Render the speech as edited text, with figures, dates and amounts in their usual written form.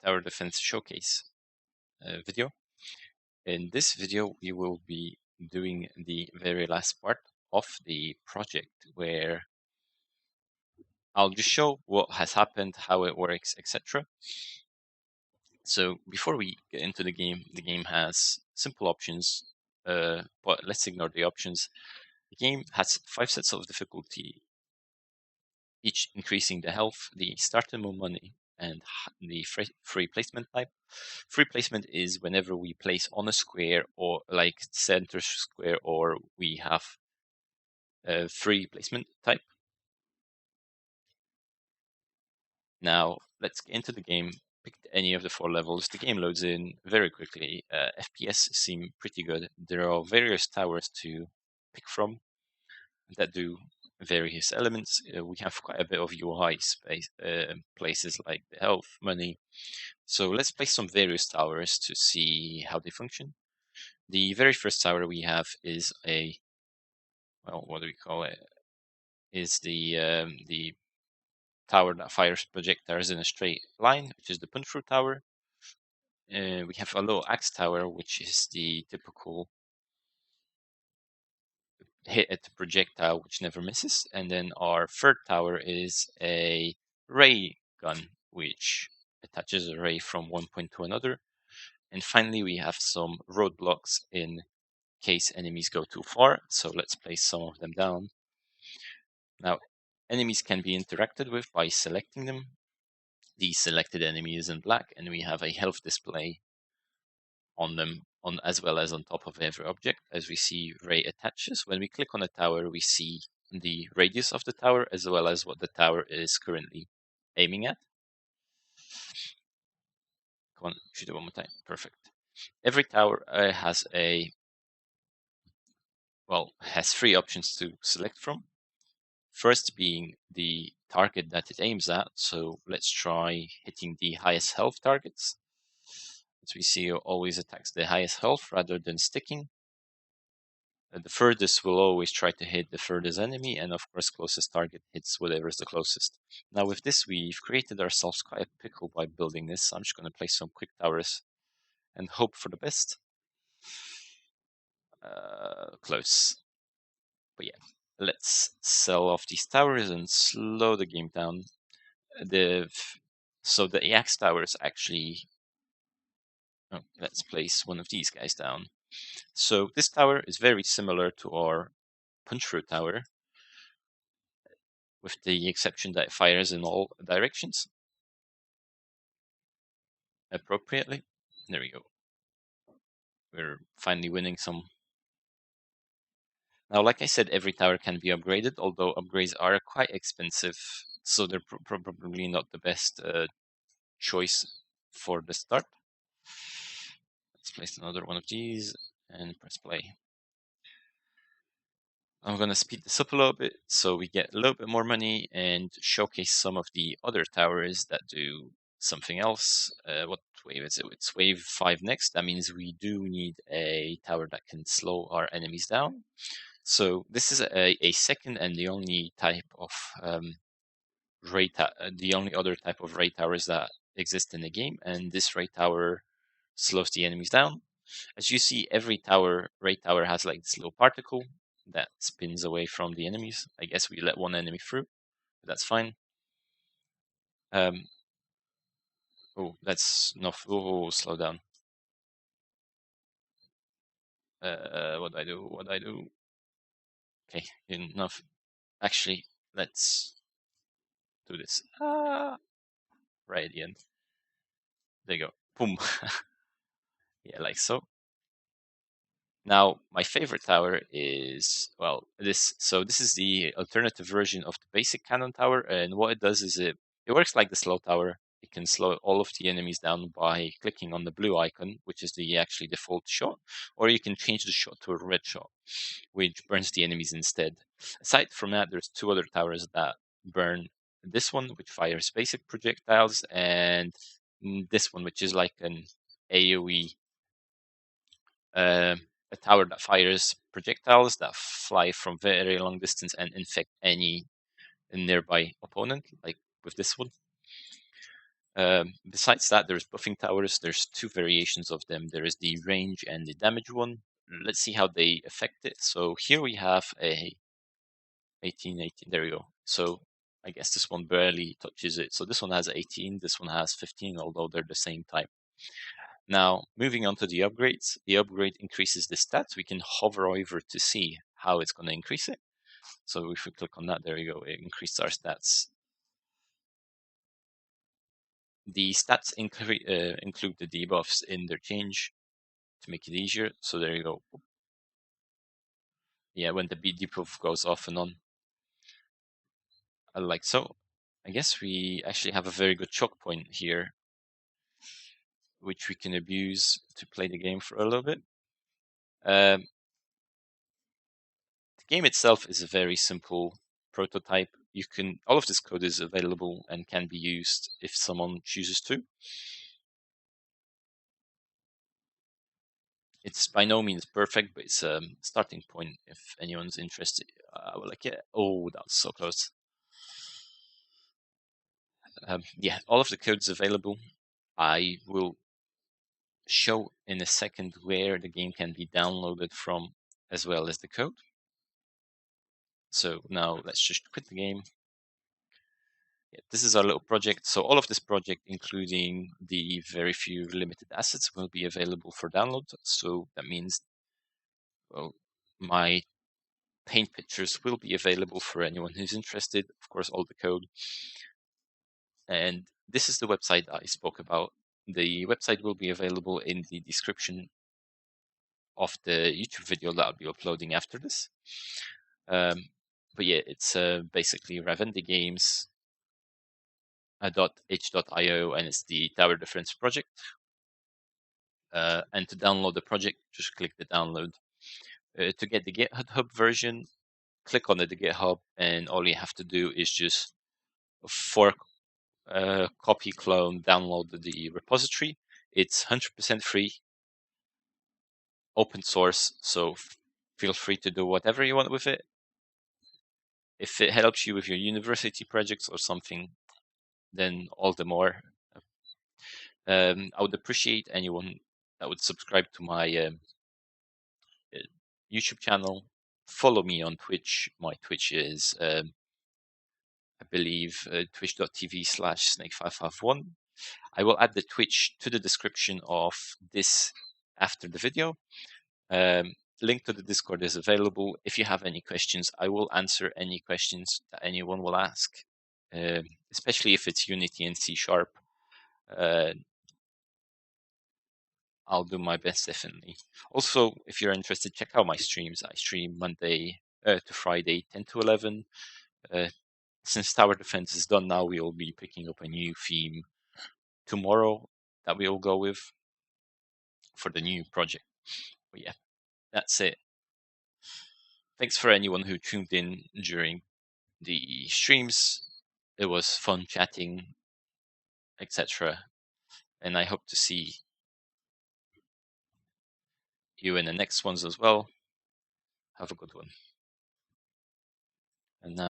Tower Defense Showcase video. In this video, we will be doing the very last part of the project, where I'll just show what has happened, how it works, etc. So before we get into the game has simple options, but let's ignore the options. The game has 5 sets of difficulty, each increasing the health, the starter money, and the free placement type. Free placement is whenever we place on a square, or like center square, or we have a free placement type. Now let's get into the game. Pick any of the 4 levels. The game loads in very quickly. FPS seem pretty good. There are various towers to pick from that do various elements. We have quite a bit of UI space, places like the health, money. So let's place some various towers to see how they function. The very first tower we have is a, well, what do we call it? Is the tower that fires projectiles in a straight line, which is the punch-through tower. We have a low axe tower, which is the typical hit at the projectile, which never misses. And then our third tower is a ray gun, which attaches a ray from one point to another. And finally, we have some roadblocks in case enemies go too far. So let's place some of them down. Now, enemies can be interacted with by selecting them. The selected enemy is in black, and we have a health display on them, as well as on top of every object. As we see ray attaches, when we click on a tower, we see the radius of the tower as well as what the tower is currently aiming at. Come on, shoot it one more time. Perfect. Every tower has 3 options to select from. First being the target that it aims at. So let's try hitting the highest health targets. As we see, it always attacks the highest health rather than sticking. The furthest will always try to hit the furthest enemy, and of course closest target hits whatever is the closest. Now with this, we've created ourselves quite a pickle by building this. I'm just going to place some quick towers and hope for the best. Close. But yeah, let's sell off these towers and slow the game down. So the axe towers actually... let's place one of these guys down. So this tower is very similar to our punch-through tower, with the exception that it fires in all directions appropriately. There we go. We're finally winning some. Now, like I said, every tower can be upgraded, although upgrades are quite expensive, so they're probably not the best choice for the start. Let's place another one of these and press play. I'm going to speed this up a little bit so we get a little bit more money and showcase some of the other towers that do something else. What wave is it? It's wave 5 next. That means we do need a tower that can slow our enemies down. So this is a second and the only type of the only other type of ray towers that exist in the game, and this ray tower slows the enemies down. As you see, every ray tower has like this little particle that spins away from the enemies. I guess we let one enemy through, but that's fine. Oh, that's not. Oh, slow down. What do I do? What do I do? Okay, enough. Actually, let's do this. Right at the end. There you go. Boom. Yeah, like so. Now, my favorite tower is, well, this. So this is the alternative version of the basic cannon tower, and what it does is it works like the slow tower. It can slow all of the enemies down by clicking on the blue icon, which is the actually default shot, or you can change the shot to a red shot, which burns the enemies instead. Aside from that, there's 2 other towers that burn. This one, which fires basic projectiles, and this one, which is like an AoE. A tower that fires projectiles that fly from very long distance and infect any nearby opponent, like with this one. Besides that, there's buffing towers. There's two variations of them. There is the range and the damage one. Let's see how they affect it. So here we have a 18, 18. There we go. So I guess this one barely touches it. So this one has 18. This one has 15, although they're the same type. Now, moving on to the upgrades. The upgrade increases the stats. We can hover over to see how it's going to increase it. So if we click on that, there we go. It increased our stats. The stats include the debuffs in their change to make it easier. So there you go. Yeah, when the beat debuff goes off and on. Like so. I guess we actually have a very good choke point here, which we can abuse to play the game for a little bit. The game itself is a very simple prototype. All of this code is available and can be used if someone chooses to. It's by no means perfect, but it's a starting point if anyone's interested. Like, yeah, oh, that was so close. Yeah, all of the code's available. I will show in a second where the game can be downloaded from, as well as the code. So now let's just quit the game. Yeah, this is our little project. So all of this project, including the very few limited assets, will be available for download. So that means, well, my paint pictures will be available for anyone who's interested. Of course, all the code. And this is the website I spoke about. The website will be available in the description of the YouTube video that I'll be uploading after this. But yeah, it's basically Ravendi Games .h.io, and it's the Tower Defense project. And to download the project, just click the download. To get the GitHub version, click on the GitHub, and all you have to do is just fork, copy, clone, download the repository. It's 100% free, open source, so feel free to do whatever you want with it. If it helps you with your university projects or something, then all the more. I would appreciate anyone that would subscribe to my YouTube channel. Follow me on Twitch. My Twitch is, I believe, twitch.tv/snake551. I will add the Twitch to the description of this after the video. Link to the Discord is available. If you have any questions, I will answer any questions that anyone will ask, especially if it's Unity and C#. I'll do my best, definitely. Also, if you're interested, check out my streams. I stream Monday to Friday, 10 to 11. Since Tower Defense is done now, we will be picking up a new theme tomorrow that we will go with for the new project. But yeah, that's it. Thanks for anyone who tuned in during the streams. It was fun chatting, etc. And I hope to see you in the next ones as well. Have a good one. And now